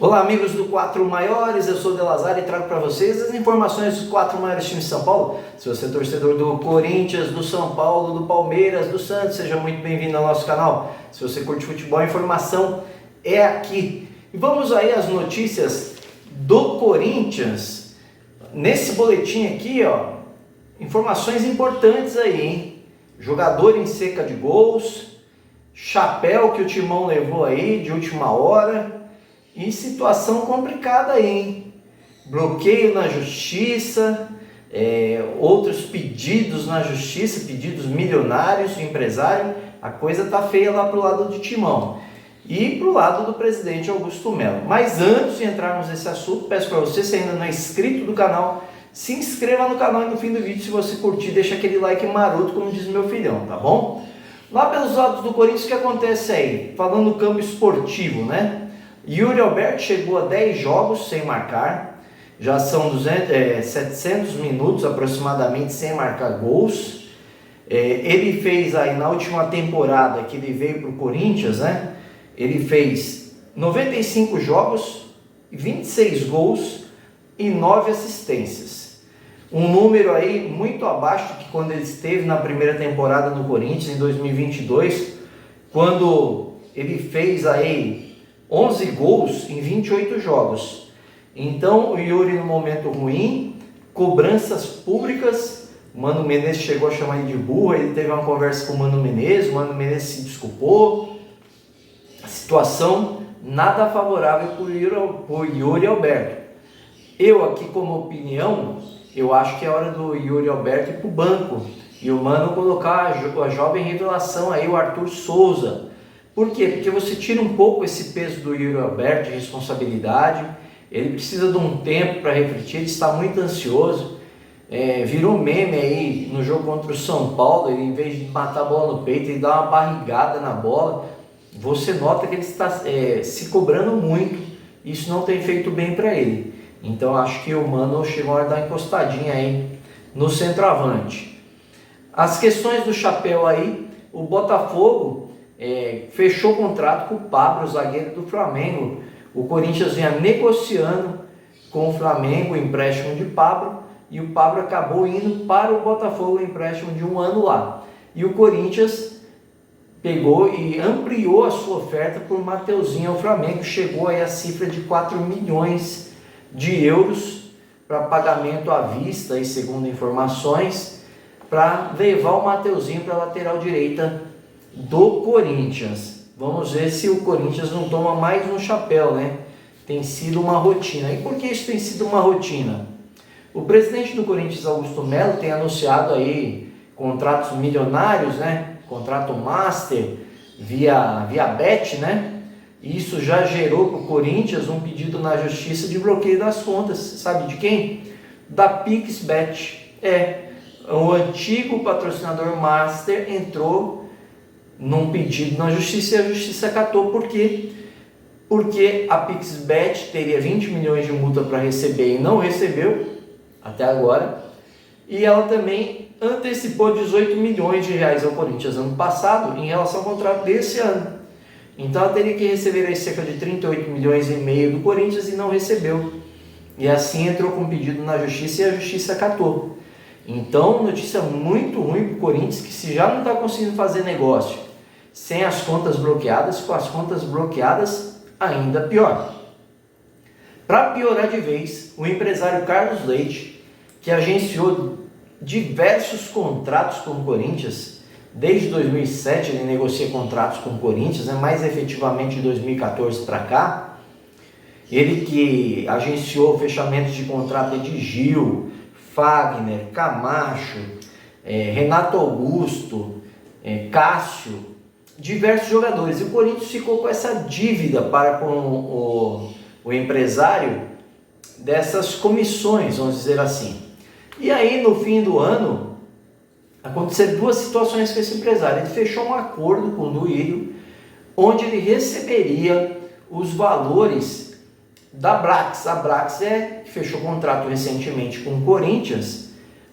Olá amigos do 4 Maiores, eu sou o Delazar e trago para vocês as informações dos 4 maiores times de São Paulo. Se você é torcedor do Corinthians, do São Paulo, do Palmeiras, do Santos, seja muito bem-vindo ao nosso canal. Se você curte futebol, a informação é aqui. E vamos aí às notícias do Corinthians. Nesse boletim aqui, ó, informações importantes aí, hein? Jogador em seca de gols, chapéu que o Timão levou aí de última hora. E situação complicada aí, hein? Bloqueio na justiça, outros pedidos na justiça, pedidos milionários de empresário. A coisa tá feia lá pro lado de Timão e pro lado do presidente Augusto Melo. Mas antes de entrarmos nesse assunto, peço para você, se ainda não é inscrito do canal, se inscreva no canal e no fim do vídeo, se você curtir, deixa aquele like maroto, como diz meu filhão, tá bom? Lá pelos lados do Corinthians, o que acontece aí? Falando no campo esportivo, né? Yuri Alberto chegou a 10 jogos sem marcar, já são 700 minutos aproximadamente sem marcar gols. Ele fez aí na última temporada que ele veio para o Corinthians, né? Ele fez 95 jogos, 26 gols e 9 assistências. Um número aí muito abaixo do que quando ele esteve na primeira temporada no Corinthians em 2022, quando ele fez aí 11 gols em 28 jogos. Então o Yuri no momento ruim, cobranças públicas, o Mano Menezes chegou a chamar ele de burro, ele teve uma conversa com o Mano Menezes se desculpou. A situação nada favorável para o Yuri Alberto. Eu aqui como opinião, eu acho que é hora do Yuri Alberto ir para o banco e o Mano colocar a jovem revelação aí, o Arthur Souza. Por quê? Porque você tira um pouco esse peso do Yuri Alberto de responsabilidade, ele precisa de um tempo para refletir, ele está muito ansioso, virou meme aí no jogo contra o São Paulo, ele em vez de matar a bola no peito, ele dá uma barrigada na bola, você nota que ele está se cobrando muito, isso não tem feito bem para ele. Então acho que o Mano chegou a hora de dar uma encostadinha aí no centroavante. As questões do chapéu aí, o Botafogo fechou o contrato com o Pablo, zagueiro do Flamengo. O Corinthians vinha negociando com o Flamengo o empréstimo de Pablo e o Pablo acabou indo para o Botafogo, o empréstimo de 1 ano lá. E o Corinthians pegou e ampliou a sua oferta por Mateuzinho ao Flamengo, chegou aí a cifra de 4 milhões de euros para pagamento à vista, e segundo informações, para levar o Mateuzinho para a lateral direita do Corinthians. Vamos ver se o Corinthians não toma mais um chapéu, né? Tem sido uma rotina. E por que isso tem sido uma rotina? O presidente do Corinthians, Augusto Melo, tem anunciado aí contratos milionários, né? Contrato master via Bet, né? E isso já gerou para o Corinthians um pedido na justiça de bloqueio das contas. Sabe de quem? Da PixBet. O antigo patrocinador master entrou num pedido na justiça e a justiça acatou. Por quê? Porque a PixBet teria 20 milhões de multa para receber e não recebeu até agora, e ela também antecipou 18 milhões de reais ao Corinthians ano passado em relação ao contrato desse ano. Então ela teria que receber aí cerca de 38 milhões e meio do Corinthians e não recebeu, e assim entrou com um pedido na justiça e a justiça acatou. Então notícia muito ruim para o Corinthians, que se já não está conseguindo fazer negócio sem as contas bloqueadas, com as contas bloqueadas ainda pior. Para piorar de vez, o empresário Carlos Leite, que agenciou diversos contratos com o Corinthians, desde 2007 ele negocia contratos com o Corinthians, mais efetivamente de 2014 para cá, ele que agenciou fechamentos de contrato de Gil, Fagner, Camacho, Renato Augusto, Cássio, diversos jogadores, e o Corinthians ficou com essa dívida para com o empresário dessas comissões, vamos dizer assim. E aí no fim do ano aconteceram duas situações com esse empresário. Ele fechou um acordo com o Duílio, onde ele receberia os valores da Brax. A Brax fechou contrato recentemente com o Corinthians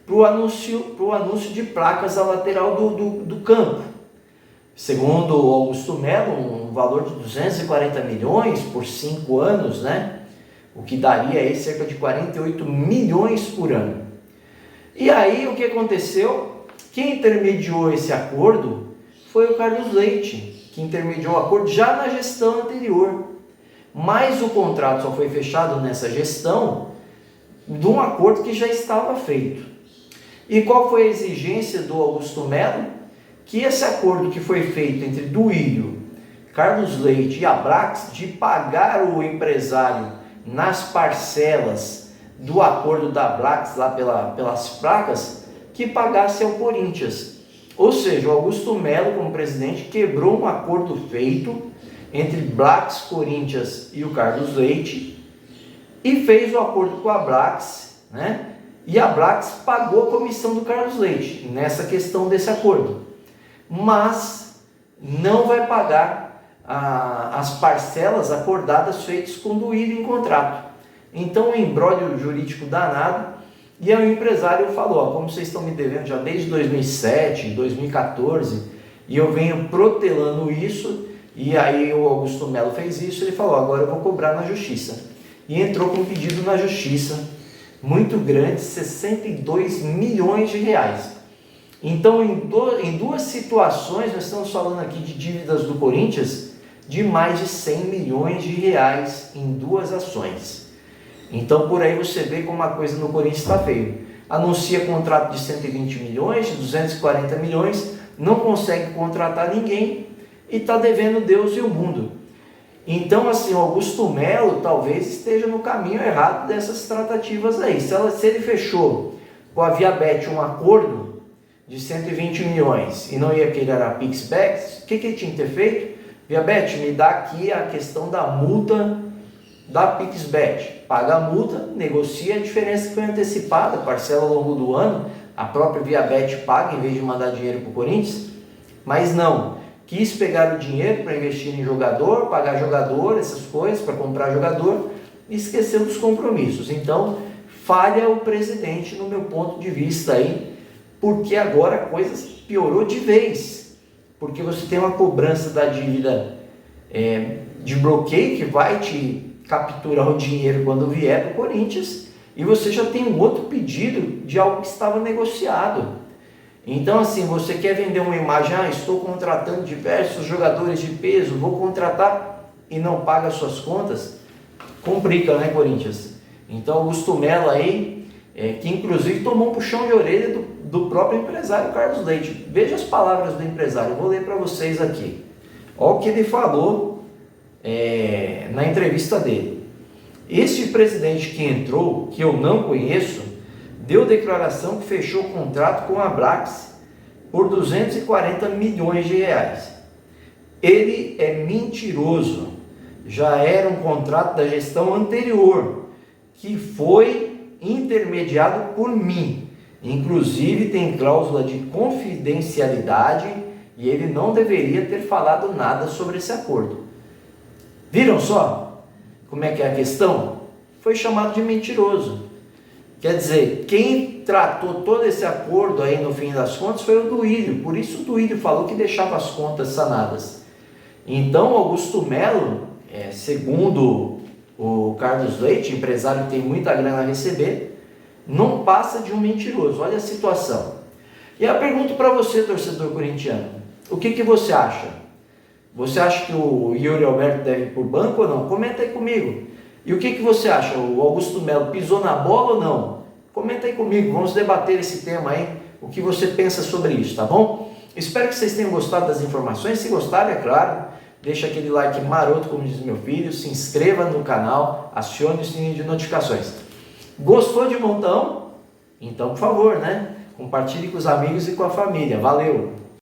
para o anúncio de placas à lateral do campo. segundo o Augusto Melo, um valor de 240 milhões por 5 anos, né? O que daria aí cerca de 48 milhões por ano. E aí o que aconteceu? Quem intermediou esse acordo foi o Carlos Leite, que intermediou o acordo já na gestão anterior. Mas o contrato só foi fechado nessa gestão de um acordo que já estava feito. E qual foi a exigência do Augusto Melo? Que esse acordo que foi feito entre Duílio, Carlos Leite e Abrax, de pagar o empresário nas parcelas do acordo da Abrax, lá pelas placas, que pagasse ao Corinthians. Ou seja, o Augusto Melo, como presidente, quebrou um acordo feito entre Abrax, Corinthians e o Carlos Leite e fez o acordo com a Abrax, né? E a Abrax pagou a comissão do Carlos Leite nessa questão desse acordo, mas não vai pagar as parcelas acordadas feitas com o Duílio em contrato. Então, um imbróglio jurídico danado, e aí o empresário falou, ó, como vocês estão me devendo já desde 2007, 2014, e eu venho protelando isso, e aí o Augusto Melo fez isso, ele falou, agora eu vou cobrar na justiça. E entrou com um pedido na justiça, muito grande, 62 milhões de reais. Então, em duas situações, nós estamos falando aqui de dívidas do Corinthians, de mais de 100 milhões de reais em duas ações. Então, por aí você vê como a coisa no Corinthians está feia. Anuncia contrato de 120 milhões, de 240 milhões, não consegue contratar ninguém e está devendo Deus e o mundo. Então, assim, o Augusto Melo talvez esteja no caminho errado dessas tratativas aí. Se ele fechou com a Viabet um acordo de 120 milhões e não ia querer a PixBet, o que ele tinha que ter feito? Viabet, me dá aqui a questão da multa da PixBet. Paga a multa, negocia a diferença que foi antecipada, parcela ao longo do ano, a própria Viabet paga em vez de mandar dinheiro para o Corinthians, mas não. Quis pegar o dinheiro para investir em jogador, pagar jogador, essas coisas, para comprar jogador, e esqueceu dos compromissos. Então, falha o presidente no meu ponto de vista aí, porque agora a coisa piorou de vez. Porque você tem uma cobrança da dívida de bloqueio que vai te capturar o dinheiro quando vier para o Corinthians, e você já tem um outro pedido de algo que estava negociado. Então, assim, você quer vender uma imagem, estou contratando diversos jogadores de peso, vou contratar e não paga suas contas, complica, né, Corinthians? Então, Augusto Melo aí, que inclusive tomou um puxão de orelha do próprio empresário Carlos Leite. Veja as palavras do empresário, eu vou ler para vocês aqui. Olha o que ele falou na entrevista dele. Este presidente que entrou, que eu não conheço, deu declaração que fechou o contrato com a Abrax por 240 milhões de reais. Ele é mentiroso. Já era um contrato da gestão anterior, que foi intermediado por mim. Inclusive tem cláusula de confidencialidade e ele não deveria ter falado nada sobre esse acordo. Viram só como é que é a questão? Foi chamado de mentiroso. Quer dizer, quem tratou todo esse acordo aí no fim das contas foi o Duílio. Por isso o Duílio falou que deixava as contas sanadas. Então, Augusto Melo, segundo o Carlos Leite, empresário que tem muita grana a receber, não passa de um mentiroso. Olha a situação. E eu pergunto para você, torcedor corintiano, o que você acha? Você acha que o Yuri Alberto deve ir por banco ou não? Comenta aí comigo. E o que você acha? O Augusto Melo pisou na bola ou não? Comenta aí comigo, vamos debater esse tema aí, o que você pensa sobre isso, tá bom? Espero que vocês tenham gostado das informações. Se gostaram, é claro, deixa aquele like maroto, como diz meu filho, se inscreva no canal, acione o sininho de notificações. Gostou de montão? Então, por favor, né? Compartilhe com os amigos e com a família. Valeu!